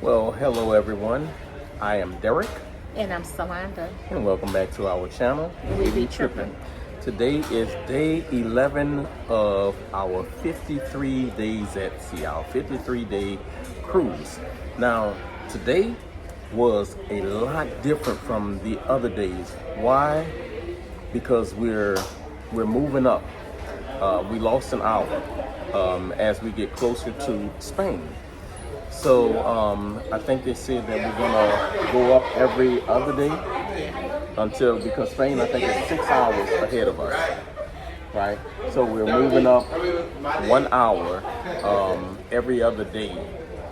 Well, hello everyone. I am Derek, And I'm Salanda. and welcome back to our channel. We be trippin'. Today is day 11 of our 53 days at sea, our 53-day cruise. Now, today was a lot different from the other days. Why? Because we're moving up. We lost an hour as we get closer to Spain. So I think they said that we're gonna go up every other day because Spain, I think, is 6 hours ahead of us, right? So we're moving up 1 hour every other day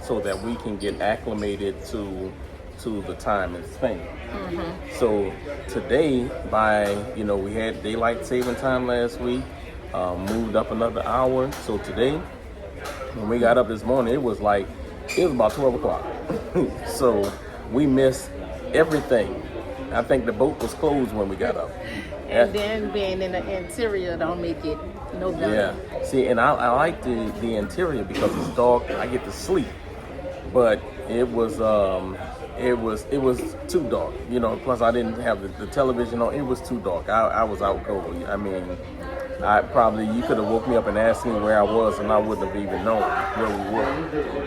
so that we can get acclimated to the time in Spain. So today, we had daylight saving time last week, moved up another hour. So today, when we got up this morning, it was about 12 o'clock. So we missed everything. I think the boat was closed when we got up. And then being in the interior don't make it no better. Yeah. See, and I like the interior because it's dark. I get to sleep. But it was too dark. Plus I didn't have the television on. It was too dark. I was out cold. I mean, you could have woke me up and asked me where I was, and I wouldn't have even known where we were.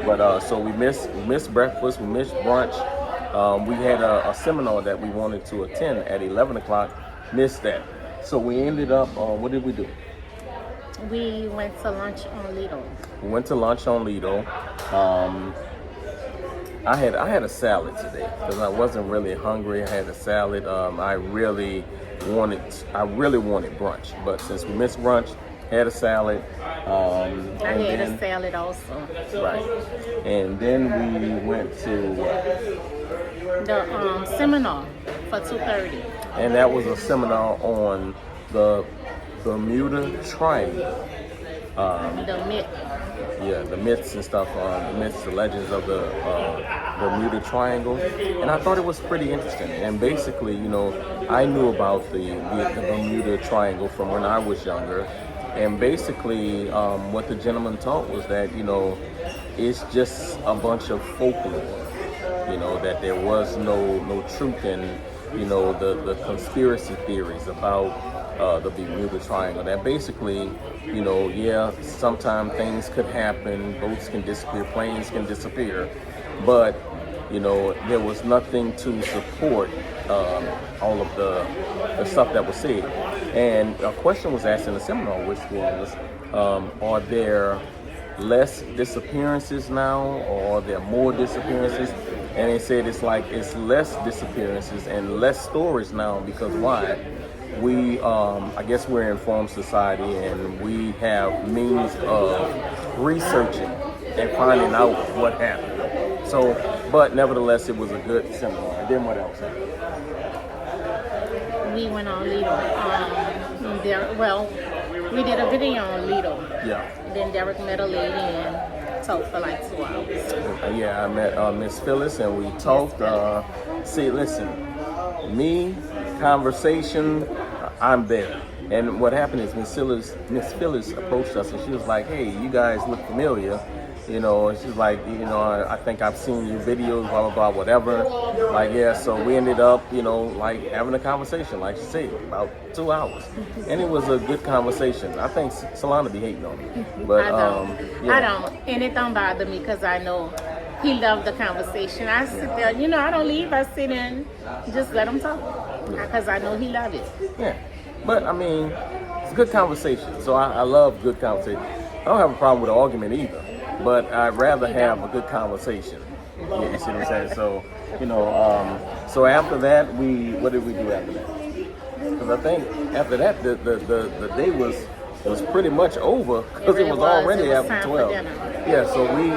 But so we missed breakfast, we missed brunch. We had a seminar that we wanted to attend at 11 o'clock. Missed that. So we ended up. What did we do? We went to lunch on Lido. We went to lunch on Lido. I had a salad today because I wasn't really hungry. I had a salad. I really wanted brunch, but since we missed brunch, had a salad. I had a salad also. Right, and then we went to the seminar for 2:30. and that was a seminar on the Bermuda Triangle. The myth. Yeah, the myths and stuff, the legends of the Bermuda Triangle, and I thought it was pretty interesting. And basically, I knew about the Bermuda Triangle from when I was younger, and basically, what the gentleman taught was that it's just a bunch of folklore. That there was no truth in the conspiracy theories about the Bermuda Triangle. That basically, sometimes things could happen, boats can disappear, planes can disappear, but there was nothing to support all of the stuff that was said. And a question was asked in the seminar, which was, are there less disappearances now, or are there more disappearances? And they said it's less disappearances and less stories now, because why? We, I guess we're an informed society, and we have means of researching and finding out what happened. So, but nevertheless, it was a good seminar. And then what else happened? We went on Lido. We did a video on Lido. Yeah. Then Derek met a lady and talked for 2 hours. Yeah, I met Miss Phyllis, and we talked. Conversation, I'm there. And what happened is Miss Phyllis approached us, and she was like, "Hey, you guys look familiar." And she's like, I think I've seen your videos, blah, blah, blah, whatever. So we ended up, having a conversation, like she said, about 2 hours. And it was a good conversation. I think Solana be hating on me. But, I don't. And it don't bother me because I know he loved the conversation. I sit there, I don't leave. I sit and just let him talk because I know he loved it. Yeah. But, I mean, it's a good conversation. So I love good conversation. I don't have a problem with an argument either. But I'd rather have a good conversation. Yeah, you see what I'm saying? So, so after that, what did we do after that? Because I think after that, the day was pretty much over because it was already after 12. Yeah, so we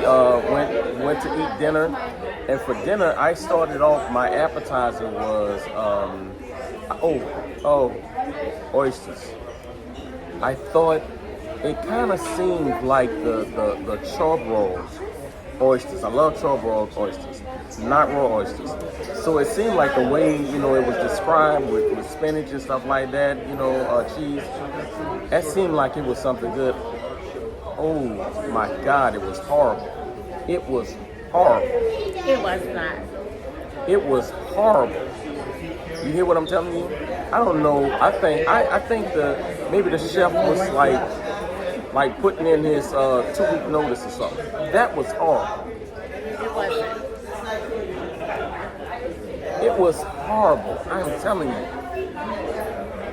went to eat dinner, and for dinner, I started off. My appetizer was oysters. I thought. It kind of seemed like the charbroiled oysters. I love charbroiled oysters, not raw oysters. So it seemed like the way, it was described with spinach and stuff like that, cheese. That seemed like it was something good. Oh my God, it was horrible. It was horrible. It was not. It was horrible. You hear what I'm telling you? I don't know. I think maybe the chef was like putting in his 2-week notice or something. That was horrible. It wasn't. It was horrible. I'm telling you.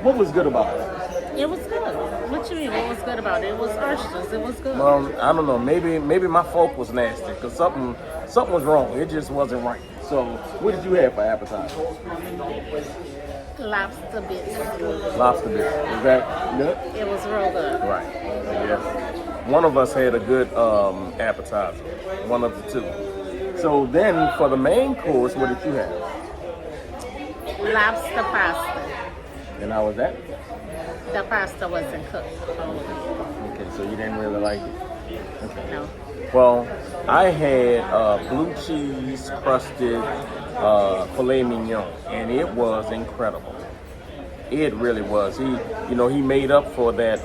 What was good about it? It was good. What you mean? What was good about it? It was oysters. It was good. I don't know. Maybe my fork was nasty because something was wrong. It just wasn't right. So, what did you have for appetizer? Lobster bits. Lobster bits. Is that good? It was real good. Right. Yes. One of us had a good appetizer. One of the two. So then, for the main course, what did you have? Lobster pasta. And how was that? The pasta wasn't cooked. Okay, so you didn't really like it. Okay. No. Well, I had blue cheese crusted filet mignon, and it was incredible. It really was. He made up for that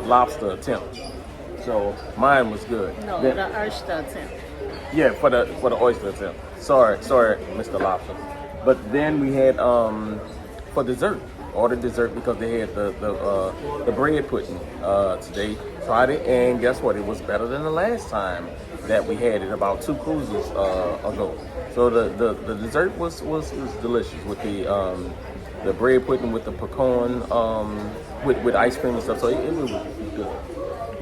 lobster attempt. So mine was good. No, the oyster attempt. Yeah, for the oyster attempt. Sorry, Mr. Lobster. But then we had for dessert. Ordered dessert because they had the bread pudding today. Tried it, and guess what? It was better than the last time that we had it about 2 cruises ago. So the dessert was delicious with the bread pudding with the pecan with ice cream and stuff. So it was good.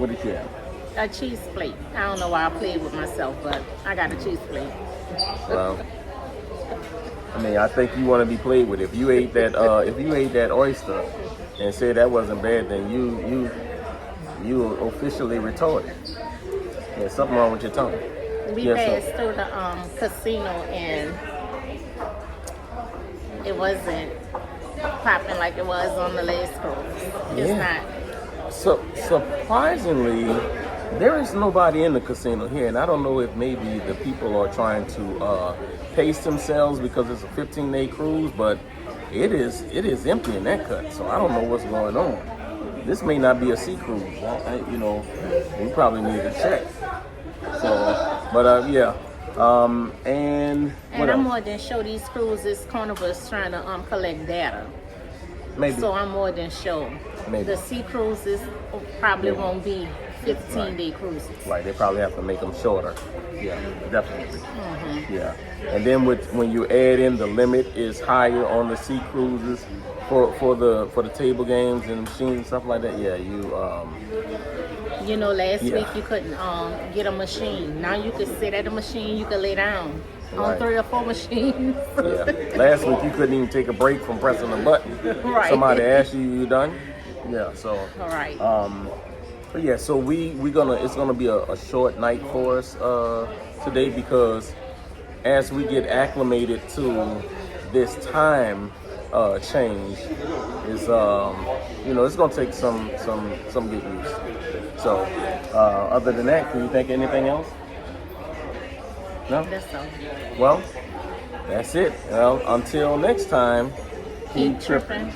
What did you have? A cheese plate. I don't know why I played with myself, but I got a cheese plate. Well, I mean, I think you want to be played with. If you ate that oyster and said that wasn't bad, then you officially retarded. There's something wrong with your tongue. We passed through the casino and it wasn't popping like it was on the last cruise. It's not. So surprisingly, there is nobody in the casino here, and I don't know if maybe the people are trying to pace themselves because it's a 15-day cruise, but it is empty in that cut. So I don't know what's going on. This may not be a sea cruise. We probably need to check. So, but yeah. And what I'm else? more than sure these cruises, Carnival is trying to collect data. Maybe. So I'm more than sure. Maybe. The sea cruises probably won't be 15-day cruises. Right, they probably have to make them shorter. Yeah, definitely. Mm-hmm. Yeah, and then when you add in the limit is higher on the sea cruises for the table games and machines and stuff like that. Yeah, last week you couldn't get a machine. Now you could sit at a machine. You could lay down on 3 or 4 machines. Yeah. Last week you couldn't even take a break from pressing a button. Right. Somebody asked you done. Yeah. So. All right. But yeah, so it's gonna be a short night for us today because as we get acclimated to this time change, is it's gonna take some getting used to. So other than that, can you think of anything else? No. That's all. Well, that's it. Well, until next time, Keep tripping.